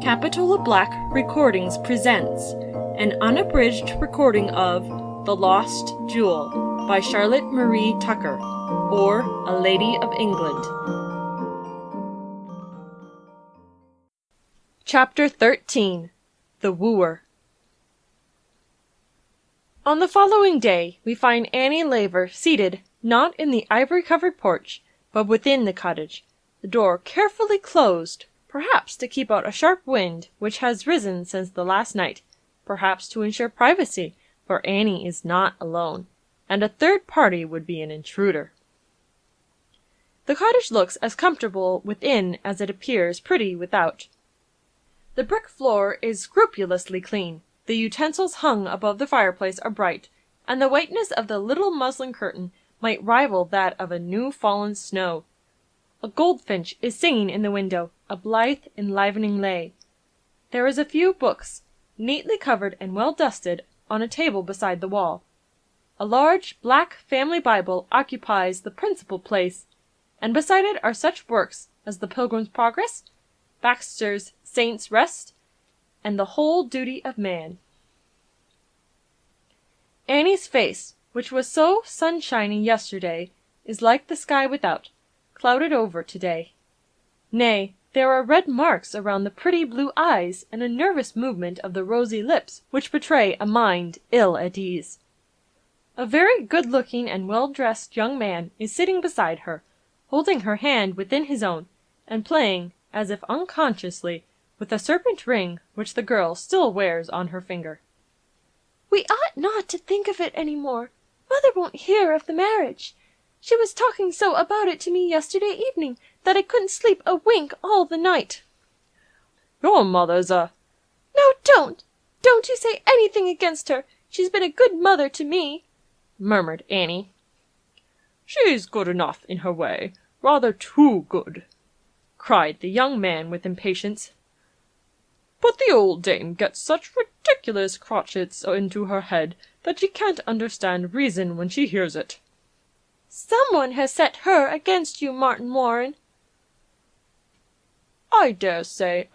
Capitola Black Recordings presents an unabridged recording of The Lost Jewel by Charlotte Marie Tucker, or A Lady of England. Chapter 13. The Wooer. On the following day, we find Annie Laver seated, not in the ivory-covered porch, but within the cottage, the door carefully closed, perhaps to keep out a sharp wind which has risen since the last night, perhaps to ensure privacy, for Annie is not alone, and a third party would be an intruder. The cottage looks as comfortable within as it appears pretty without. The brick floor is scrupulously clean, the utensils hung above the fireplace are bright, and the whiteness of the little muslin curtain might rival that of a new-fallen snow. A goldfinch is singing in the window, a blithe, enlivening lay. There is a few books, neatly covered and well dusted, on a table beside the wall. A large black family Bible occupies the principal place, and beside it are such works as the Pilgrim's Progress, Baxter's Saints' Rest, and the Whole Duty of Man. Annie's face, which was so sunshiny yesterday, is like the sky without, clouded over today. Nay, there are red marks around the pretty blue eyes and a nervous movement of the rosy lips which betray a mind ill at ease. A very good-looking and well-dressed young man is sitting beside her, holding her hand within his own, and playing, as if unconsciously, with a serpent ring which the girl still wears on her finger. "We ought not to think of it any more. Mother won't hear of the marriage. She was talking so about it to me yesterday evening that I couldn't sleep a wink all the night." "Your mother's a—" "No, don't! Don't you say anything against her. She's been a good mother to me," murmured Annie. "She's good enough in her way, rather too good," cried the young man with impatience. "But the old dame gets such ridiculous crotchets into her head that she can't understand reason when she hears it." "Someone has set her against you, Martin Warren." I dare say.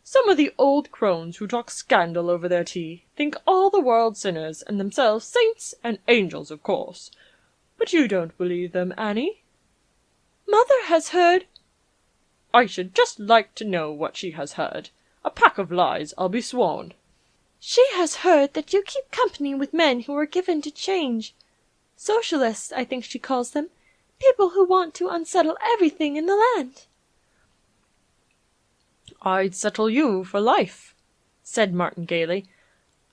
Some of the old crones who talk scandal over their tea think all the world sinners and themselves saints and angels, of course. But you don't believe them, Annie?" "Mother has heard—" "I should just like to know what she has heard. A pack of lies, I'll be sworn." "She has heard that you keep company with men who are given to change. Socialists, I think she calls them. People who want to unsettle everything in the land." "I'd settle you for life," said Martin gaily.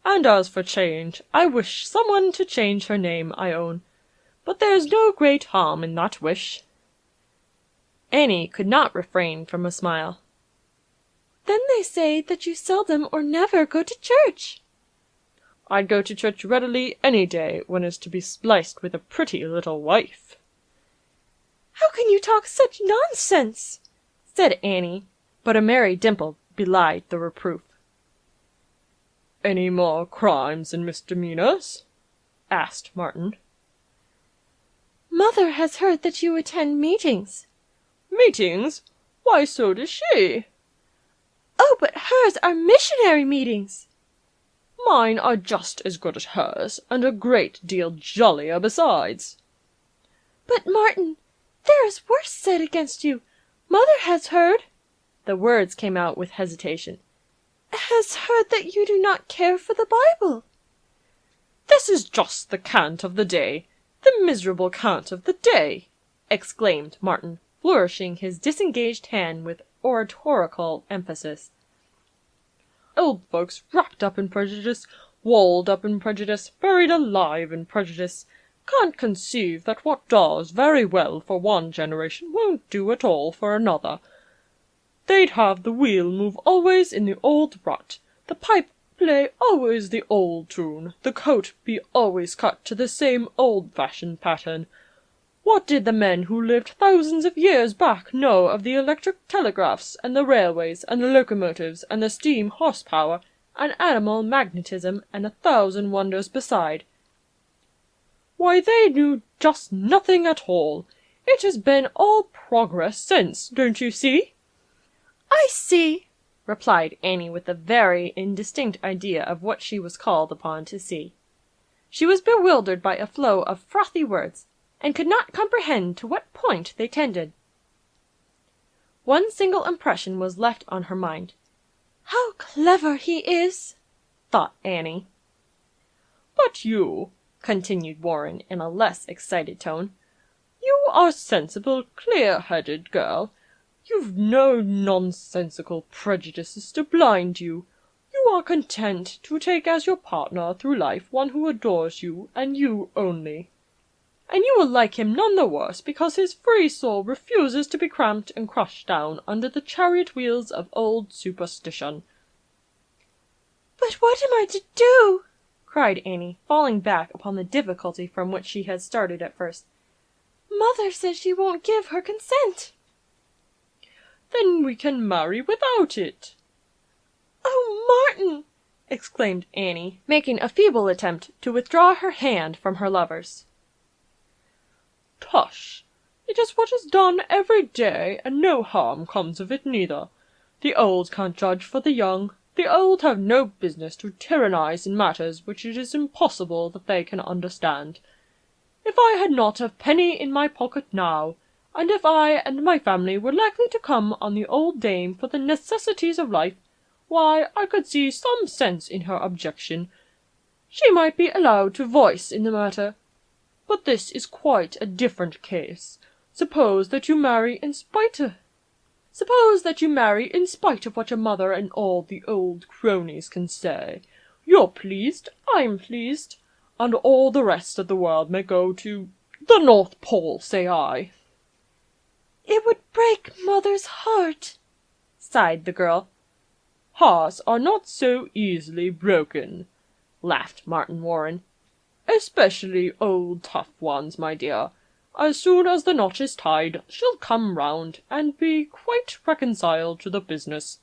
"And as for change, I wish someone to change her name, I own. But there's no great harm in that wish." Annie could not refrain from a smile. "Then they say that you seldom or never go to church." "I'd go to church readily any day when it's to be spliced with a pretty little wife." "How can you talk such nonsense?" said Annie, but a merry dimple belied the reproof. "Any more crimes and misdemeanors?" asked Martin. "Mother has heard that you attend meetings." "Meetings? Why, so does she." "Oh, but hers are missionary meetings." "Mine are just as good as hers, and a great deal jollier besides." "But, Martin, there is worse said against you. Mother has heard—" The words came out with hesitation. "Has heard that you do not care for the Bible." "This is just the cant of the day, the miserable cant of the day!" exclaimed Martin, flourishing his disengaged hand with oratorical emphasis. "Old folks wrapped up in prejudice, walled up in prejudice, buried alive in prejudice, can't conceive that what does very well for one generation won't do at all for another. They'd have the wheel move always in the old rut, the pipe play always the old tune, the coat be always cut to the same old-fashioned pattern. What did the men who lived thousands of years back know of the electric telegraphs, and the railways, and the locomotives, and the steam horsepower, and animal magnetism, and 1,000 wonders beside? Why, they knew just nothing at all. It has been all progress since, don't you see?" "I see," replied Annie with a very indistinct idea of what she was called upon to see. She was bewildered by a flow of frothy words, and could not comprehend to what point they tended. One single impression was left on her mind. "How clever he is!" thought Annie. "But you," continued Warren in a less excited tone, "you are a sensible, clear-headed girl. You've no nonsensical prejudices to blind you. You are content to take as your partner through life one who adores you, and you only. And you will like him none the worse because his free soul refuses to be cramped and crushed down under the chariot wheels of old superstition." "But what am I to do?" cried Annie, falling back upon the difficulty from which she had started at first. "Mother says she won't give her consent." "Then we can marry without it." "Oh, Martin!" exclaimed Annie, making a feeble attempt to withdraw her hand from her lover's. "Tush! It is what is done every day, and no harm comes of it neither. The old can't judge for the young. The old have no business to tyrannize in matters which it is impossible that they can understand. If I had not a penny in my pocket now, and if I and my family were likely to come on the old dame for the necessities of life, why, I could see some sense in her objection. She might be allowed to voice in the matter. But this is quite a different case. Suppose that you marry in spite of what your mother and all the old cronies can say. You're pleased, I'm pleased, and all the rest of the world may go to the North Pole, say I." "It would break Mother's heart," sighed the girl. "Hearts are not so easily broken," laughed Martin Warren. "Especially old tough ones, my dear. As soon as the knot is tied, she'll come round, and be quite reconciled to the business.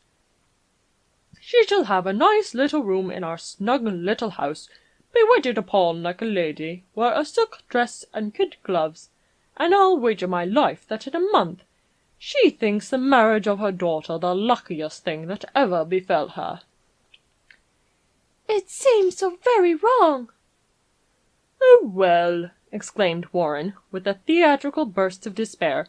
She shall have a nice little room in our snug little house, be waited upon like a lady, wear a silk dress and kid gloves, and I'll wager my life that in a month she thinks the marriage of her daughter the luckiest thing that ever befell her." "It seems so very wrong." "Oh, well," exclaimed Warren, with a theatrical burst of despair,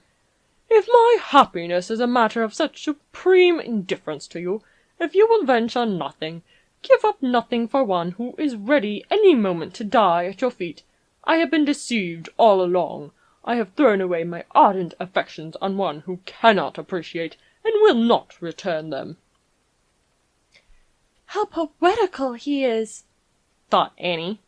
"if my happiness is a matter of such supreme indifference to you, if you will venture nothing, give up nothing for one who is ready any moment to die at your feet, I have been deceived all along. I have thrown away my ardent affections on one who cannot appreciate and will not return them." "How poetical he is!" thought Annie.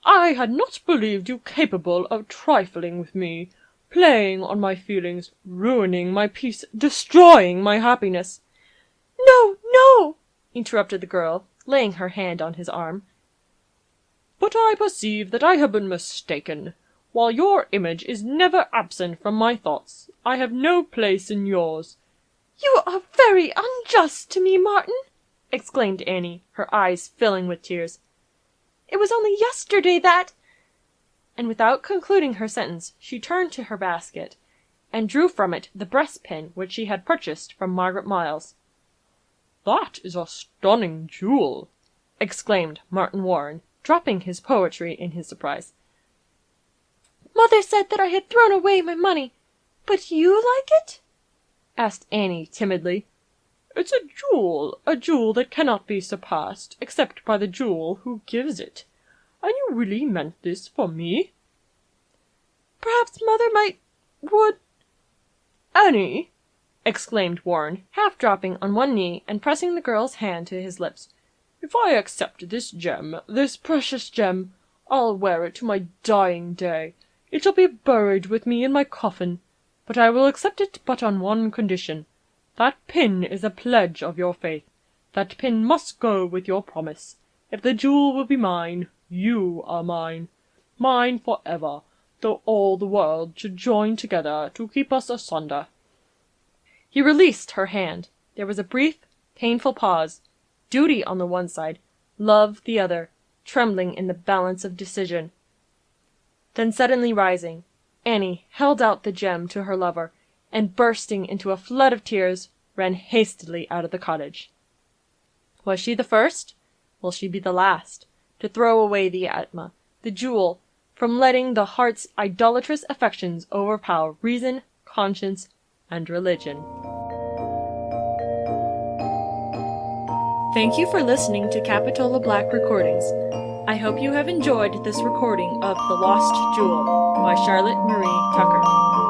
"I had not believed you capable of trifling with me, playing on my feelings, ruining my peace, destroying my happiness." "No, no!" interrupted the girl, laying her hand on his arm. "But I perceive that I have been mistaken. While your image is never absent from my thoughts, I have no place in yours." "You are very unjust to me, Martin," exclaimed Annie, her eyes filling with tears. "It was only yesterday that—" And without concluding her sentence, she turned to her basket, and drew from it the breastpin which she had purchased from Margaret Miles. "That is a stunning jewel," exclaimed Martin Warren, dropping his poetry in his surprise. "Mother said that I had thrown away my money. But you like it?" asked Annie timidly. "It's a jewel that cannot be surpassed, except by the jewel who gives it. And you really meant this for me?" "Perhaps Mother would—" "Annie!" exclaimed Warren, half dropping on one knee and pressing the girl's hand to his lips. "If I accept this gem, this precious gem, I'll wear it to my dying day. It shall be buried with me in my coffin. But I will accept it but on one condition. That pin is a pledge of your faith. That pin must go with your promise. If the jewel will be mine, you are mine. Mine for ever, though all the world should join together to keep us asunder." He released her hand. There was a brief, painful pause. Duty on the one side, love the other, trembling in the balance of decision. Then suddenly rising, Annie held out the gem to her lover, and bursting into a flood of tears, ran hastily out of the cottage. Was she the first? Will she be the last to throw away the Atma, the jewel, from letting the heart's idolatrous affections overpower reason, conscience, and religion? Thank you for listening to Capitola Black Recordings. I hope you have enjoyed this recording of The Lost Jewel by Charlotte Marie Tucker.